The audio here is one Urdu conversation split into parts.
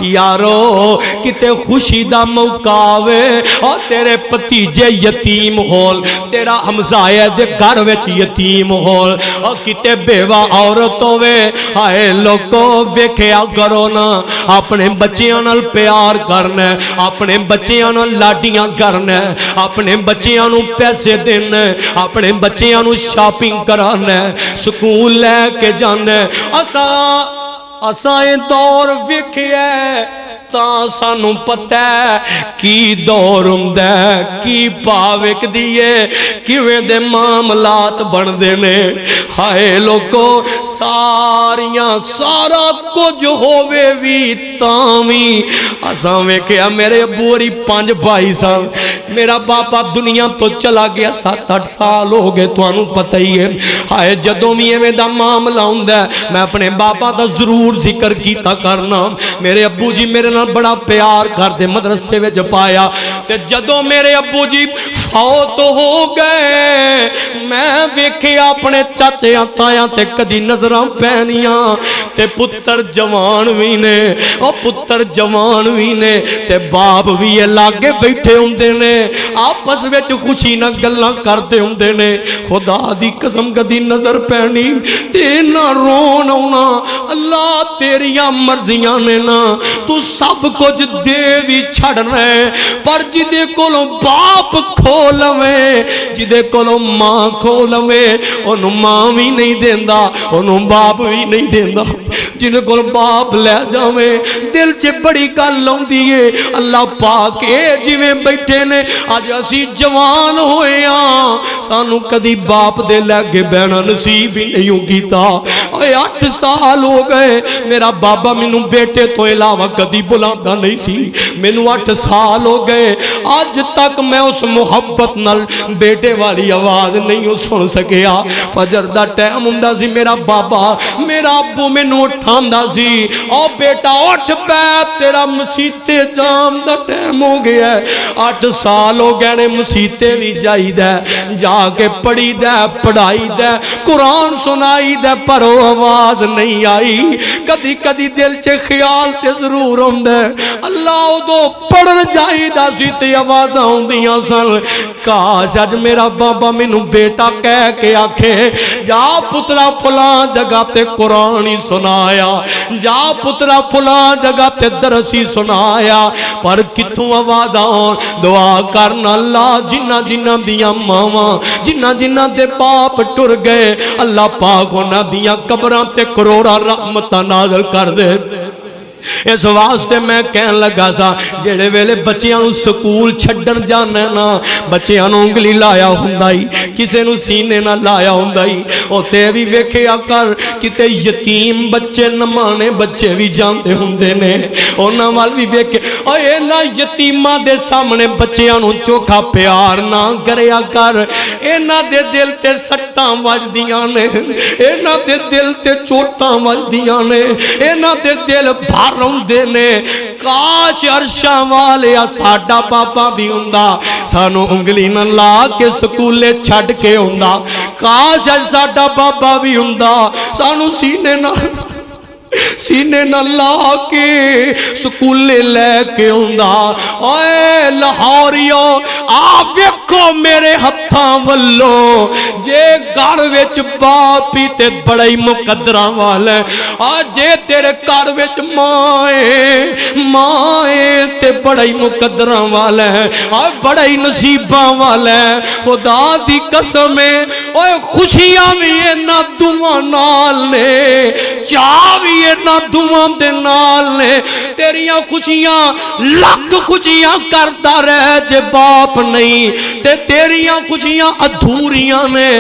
یارو کتے خوشی دا موقع آوے اور تیرے پتیجے یتیم ہول، تیرا ہمسایہ دے گھر وچ یتیم ہول، اور کتے بیوہ عورت ہوے، ہائے لوگو ویکھیا کرو نا، اپنے بچیاں نال پیار کرنا، اپنے بچیاں نال لاڈیاں کرنا، اپنے بچیاں نو پیسے دینا، اپنے بچیاں نو شاپنگ کرانا، سکول لے کے جانا۔ اسائیں دور ویکھیا تا سانو پتہ ہے کی دور ہوندا ہے، کی پاوک دیے کیویں دے معاملات بندے نے۔ ہائے لوگو سارا کچھ ہووے وی تاویں اساں ویکھیا میرے ابو ہری 5 بھائی سن، میرا باپا دنیا تو چلا گیا 7-8 سال ہو گئے، تانوں پتہ ہی ہے۔ ہائے جدوں وی ایویں دا معاملہ ہوندا ہے میں اپنے باپا دا ضرور ذکر کیتا کرنا۔ میرے ابو جی میرے نال بڑا پیار کردے، مدرسے وچ پایا، تے جدوں میرے ابو جی فوت ہو گئے میں ویکھیا اپنے چاچیاں تایاں تے کدی نظراں پینیاں، تے پتر جوان وی نے، او پتر جوان وی نے، تے باپ وی لاگے بیٹھے ہوندے نے، آپس وچ خوشی نال گلاں کردے ہوندے نے۔ خدا دی قسم کدی نظر پینی تے نہ رون آنا، اللہ تیریاں مرضیاں نے نا، تو سب کچھ دے بھی چھڑ رہے، پر جدے کولوں باپ کھولویں، جدے کولوں ماں کھولویں، انہوں ماں بھی نہیں دیندہ، انہوں باپ بھی نہیں دیندہ، جدے کولوں باپ لے جاویں دل چے بڑی گل لوندیے۔ اللہ پاک اے جویں بیٹھے نے آج اسی جوان ہوئے ہاں، سانو کدی باپ دے لگے بہنا نصیب ہی نہیں کیتا۔ 8 سال ہو گئے میرا بابا مینوں بیٹے تو علاوہ کدی بلاندا نہیں سی، مینوں 8 سال ہو گئے آج تک میں اس محبت نال بیٹے والی آواز نہیں سن سکیا۔ فجر دا ٹائم ہوندا سی میرا بابا میرا ابو مینوں اٹھاندا سی، او بیٹا اٹھ پے تیرا مسیتے جام دا ٹائم ہو گیا ہے۔ 8 سال ہو گئے نے مسیتے بھی جائی دے، جا کے پڑھی دے، پڑھائی دے، قرآن سنائی دے، پر وہ آواز نہیں آئی۔ کدی کدی دل چے خیال تے ضرور ہوندے اللہ ادو پڑھن جائیدا سی تے آوازاں ہوندیاں سن، کاش اج میرا بابا مینوں بیٹا کہہ کے آکھے جا پترا فلاں جگہ تے قرآن ہی سنایا، جا پترا فلاں جگہ تے درس ہی سنایا، پر کتھوں آوازاں۔ دعا کرنا اللہ جنہ جنہ دیاں ماواں جنہ جنہ دے باپ ٹر گئے اللہ پاک انہاں دیاں قبراں تے کروڑاں رحمتاں نازل کر دے۔ اس واسطے میں کہن لگا سا جڑے ویلے بچیاں نو سکول چھڈن جانا نا، بچیاں نو انگلی لایا ہوندا ہی، کسے نو سینے نہ لایا ہوندا ہی، او تے بھی ویکھیا کر کتے یتیم بچے نمانے بچے بھی جاندے ہوندے نے، انہاں وال بھی ویکھے اوے نا یتیماں دے سامنے بچیاں نو چوکھا پیار نہ کریا کر، انہاں دے دل تے سٹاں وجدیاں نے، انہاں دے دل تے چوٹاں وجدیاں نے، انہاں دے دل بھر روندے نے۔ کاش عرشاں والے ساڈا بابا بھی ہوندا سانو انگلی نہ لا کے سکولے چھڈ کے ہوندا، کاش ساڈا بابا بھی ہوندا سانو سینے نہ لا کے سکولے لے کے ہوندا۔ اوے لاہوریو آ ویکھو میرے ہتھاں ولو جے گھر وچ باپ ہی تے بڑا ہی مقدراں والا آ جے تیرے گھر وچ ماں تے بڑا ہی مقدراں والا ہے، آ بڑا ہی نصیباں والا ہے۔ خدا دی قسم ہے اوے خوشیاں بھی انہاں دعاں نال نے، چاہ بھی انہاں دعاں دے نال نے، تیریاں خوشیاں لاکھ خوشیاں کرتا رہ جے باپ نہیں تے تیریاں خوشیاں ادھوریاں نے،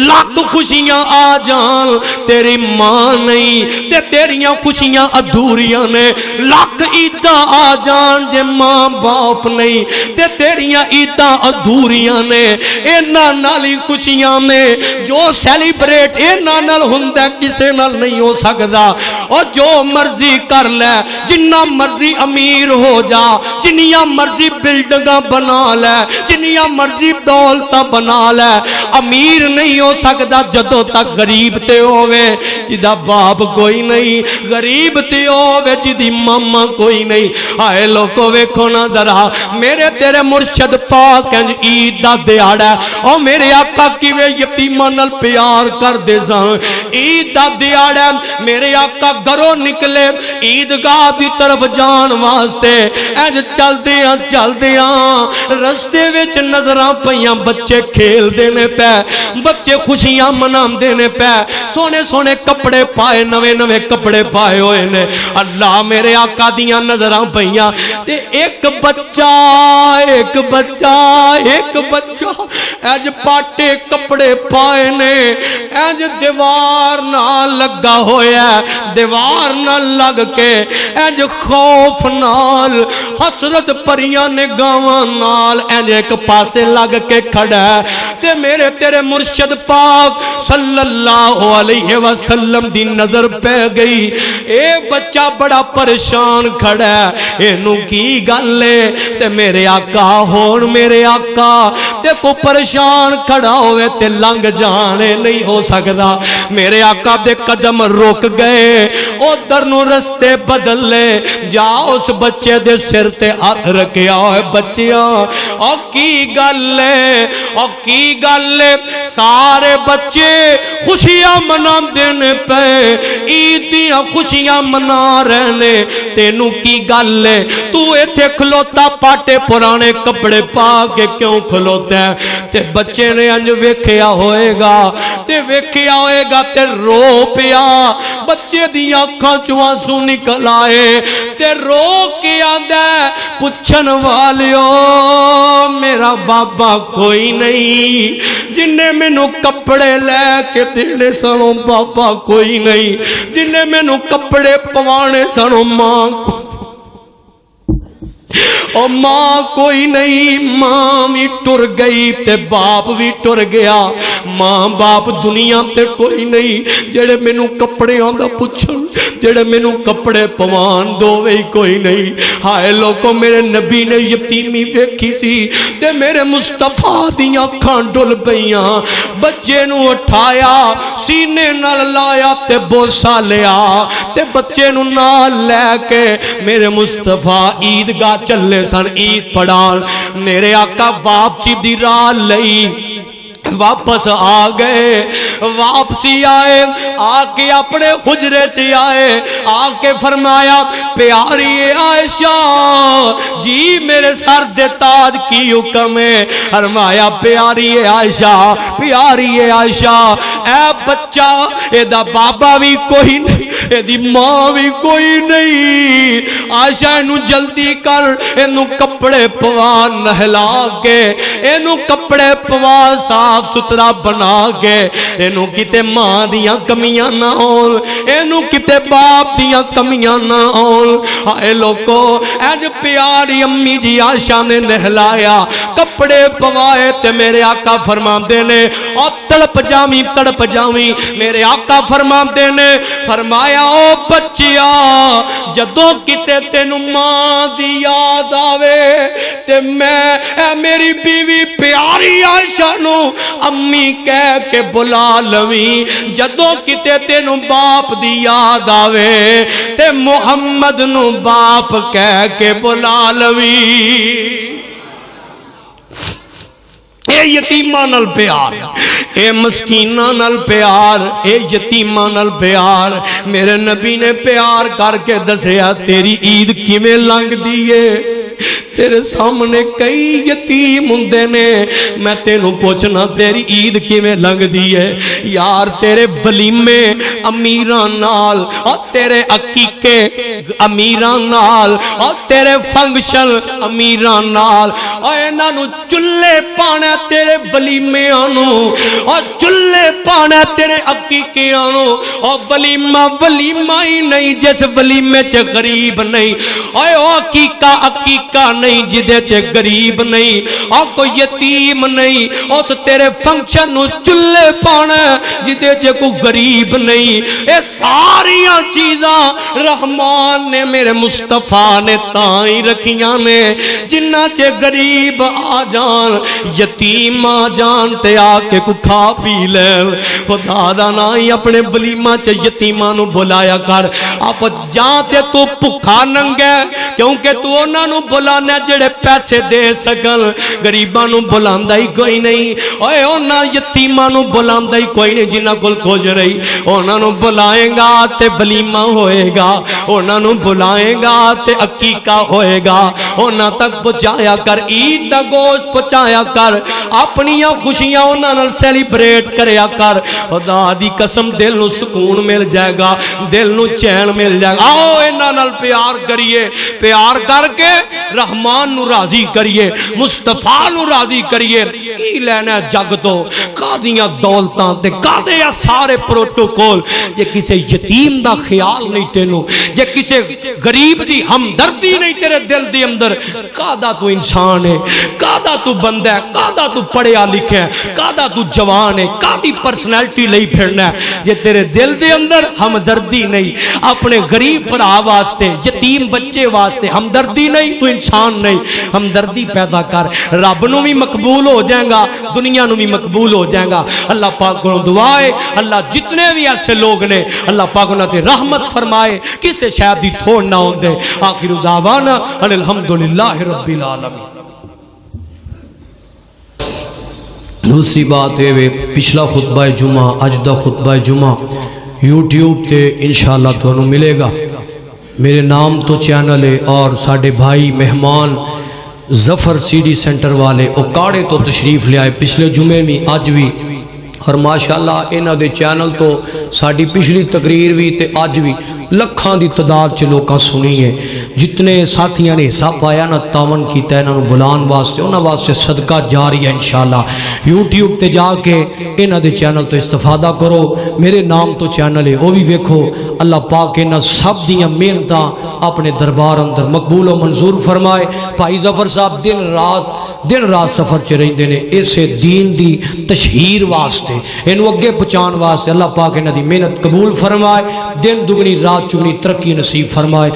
لاکھ خوشیاں آ جان تیری ماں نہیں تے تیریاں خوشیاں ادھوریاں نے، لاکھ عیداں آ جان جے ماں باپ نہیں تے تیریاں عیداں ادھوریاں نے انہاں نال ہی خوشیاں نے جو سیلیبریٹ انہاں نال ہوندا کسے نال نہیں ہو سکدا اور جو مرضی کر لے جنہ مرضی امیر ہو جا جنیاں مرضی بلڈنگاں بنا لے جنیاں مرضی دولتاں بنا لے امیر نہیں ہو سکدا جدوں تک غریب تے ہووے جدا باپ کوئی نہیں غریب تے ہووے جدی ماما کوئی نہیں آئے لوگو ویکھو نا ذرا میرے تیرے مرشد پاک عید دا دیاڑا او میرے آقا کیویں یتیماں نال پیار کر دے سن عید دا دیاڑا میرے آقا گھروں نکلے عیدگاہ دی طرف جان واسطے اج چلدیاں رستے وچ نظراں پیاں بچے کھیل دینے پے بچے خوشیاں مناندے نے پے سونے سونے کپڑے پائے نوے نوے کپڑے پائے ہوئے نے اللہ میرے آقا دیاں نظراں پیاں تے ایک بچہ اج پاٹے کپڑے پائے نے اج دیوار نہ لگا ہویا دیوار نہ لگ کے اج خوف نال حسرت پریاں نے گاواں نال اج ایک پاسے لگ کے کھڑا تے میرے تیرے مرشد پاک صلی اللہ علیہ وسلم دی نظر پہ گئی اے بچہ بڑا پریشان کھڑا اینو کی گل ہے تے میرے آقا ہون میرے آقا تے کو پریشان کھڑا ہوئے تے لنگ جانے نہیں ہو سکدا میرے آقا دے قدم روک گئے ادھر نو رستے بدل لے جا اس بچے دے سر تے ہاتھ رکھیا ہوئے بچیاں او کی گل ہے سارے بچے خوشیاں منا دینے پہ عیدیاں خوشیاں منا رہنے تینوں کی گل ہے تو ایتھے کھلوتا پاٹے پرانے کپڑے پا کے کیوں کھلوتا ہے تے بچے نے انج ویکھیا ہوئے گا تے رو پیا بچے دی آنکھاں چوں آنسو نکل آئے تے رو کے آندا پچھن والیو میرا بابا کوئی نہیں جنہیں مینوں کپڑے لے کے دینے سنوں بابا کوئی نہیں جنہیں مینوں کپڑے پوانے سنوں ماں او ماں کوئی نہیں ماں بھی ٹر گئی تے باپ بھی ٹر گیا ماں باپ دنیا تے کوئی نہیں جڑے مینوں کپڑے آندا پچھن جڑے مینوں کپڑے پوان دووے کوئی نہیں ہائے لوگوں میرے نبی نے یتیمی ویکھی سی تے میرے مصطفیٰ دیاں اکھاں ڈل پیاں بچے نو اٹھایا سینے نال لایا تے بوسا لیا تے بچے نو نال لے کے میرے مصطفیٰ عیدگاہ چلے سن عید پڑھان میرے آقا واپسی دی راہ لئی واپس آ گئے واپسی آئے آ کے اپنے حجرے چ آئے آ کے فرمایا پیاری عائشہ جی میرے سر دے تاج کی حکم ہے فرمایا پیاری عائشہ اے بچہ اے دا بابا بھی کوئی نہیں اے دی ماں بھی کوئی نہیں عائشہ اینو جلدی کر اینو کپڑے پوا نہلا کے اینو کپڑے پوا صاف سترا بنا کے اینو کتے ماں دیاں کمیاں نہ ہون اینو کتے باپ دیاں کمیاں نہ ہون ہائے لوگو اج پیاری امی جی عائشہ نے نہلایا کپڑے پوائے تے میرے آقا فرماندے نے او تڑپ جاویں میرے آقا فرماندے نے فرمایا او بچیا جدوں کتے تینوں ماں دی یاد آوے تے میں اے میری بیوی پیاری عائشہ نو امی کہہ کے بلا لویں جدوں کتے تینوں باپ دی یاد آوے تے محمد نو باپ کہہ کے بلا لویں اے یتیماں نال پیار اے مسکیناں نال پیار اے یتیماں نال پیار میرے نبی نے پیار کر کے دسیا تیری عید کیویں لنگ دی ہے تیرے سامنے کئی یتیم ہوندے نے میں تینوں پوچھنا تیری عید کیویں لنگدی ہے یار تیرے ولیمے امیراں نال اور تیرے عقیقے امیراں نال اور تیرے فنکشن امیراں نال اور انہاں نوں چلے پانا تیرے ولیمیاں نوں اور چلے پانا تیرے عقیقیاں نوں اور ولیمہ ہی نہیں جس ولیمے چ غریب نہیں اوے او عقیقہ نہیں جدے چ غریب نہیں اور کوئی یتیم نہیں اس تیرے فنکشن نوں چلے پانا جدے چ کوئی غریب نہیں اے ساریاں چیزاں رحمان نے میرے مصطفیٰ نے تاں ہی رکھیاں نے جنہ چ غریب آ جان یتیم آ جان تے آ کے کو کھا پی لے خدا دا نا ہی اپنے ولیمہ چ یتیماں نوں بلایا کر آپ جاں تے تو بھکھا ننگے کیونکہ تو انہاں نوں بلانا جڑے پیسے دے سکن غریباں نوں بلاندا ہی کوئی نہیں اوے انہاں یتیماں نوں بلاندا ہی کوئی نہیں جنہاں کول کچھ رہی انہاں نوں بلائے گا تے ولیمہ ہوئے گا انہاں نوں بلائے گا تے عقیقہ ہوئے گا انہاں تک پہنچایا کر عید دا گوشت پہنچایا کر اپنیاں خوشیاں انہاں نال سیلیبریٹ کریا کر خدا دی قسم دل نوں سکون مل جائے گا دل نوں چین مل جائے گا آؤ انہاں نال پیار کریے پیار کر کے رحمان نو راضی کریے مصطفیٰ نو راضی کریے کی لینا جگ تو قادیاں دولتاں تے قادے یا سارے پروٹوکول یہ کسے یتیم دا خیال نہیں تینوں یہ کسے غریب دی ہمدردی نہیں تیرے دل دی اندر قادہ تو انسان ہے قادہ تو بندہ ہے قادہ تو پڑھیا لکھے ہے قادہ تو جوان ہے قادی پرسنالٹی لئی پھرنا ہے یہ تیرے دل دے اندر ہمدردی نہیں اپنے غریب بھرا واسطے یتیم بچے واسطے ہمدردی نہیں تو انسان نہیں ہمدردی پیدا کر رب نو بھی مقبول ہو جائے گا دنیا نو بھی مقبول ہو جائے گا اللہ پاک کو دعا ہے اللہ جتنے بھی ایسے لوگ نے اللہ پاک انہاں تے رحمت فرمائے کسے شاید دی تھوڑ نہ ہوندے آخر دعوانا ان الحمدللہ رب العالمین دوسری بات ہے پچھلا خطبہ جمعہ اج دا خطبہ جمعہ یوٹیوب تے انشاءاللہ تانوں ملے گا میرے نام تو چینل ہے اور ساڑھے بھائی مہمان ظفر سی ڈی سینٹر والے اوکاڑے تو تشریف لے آئے پچھلے جمعے میں آج بھی اور ماشاءاللہ انہاں دے چینل تو ساڑھی پچھلی تقریر بھی تے آج بھی لکھاں دی تعداد چ لوکاں سنی ہے جتنے ساتھیاں نے حصہ پایا نا تعاون کیتا ہے انہاں نوں بلان واسطے انہاں واسطے صدقہ جاری ہے انشاءاللہ یوٹیوب تے جا کے انہاں دے چینل تو استفادہ کرو میرے نام تو چینل ہے وہ بھی ویکھو اللہ پاک انہاں سب دیاں محنتاں اپنے دربار اندر مقبول و منظور فرمائے بھائی ظفر صاحب دن رات سفر چ رہندے نے اسے دین دی تشہیر واسطے انہوں اگے پہنچان واسطے اللہ پاک انہاں دی محنت قبول فرمائے دن دگنی رات چگنی ترقی نصیب فرمائے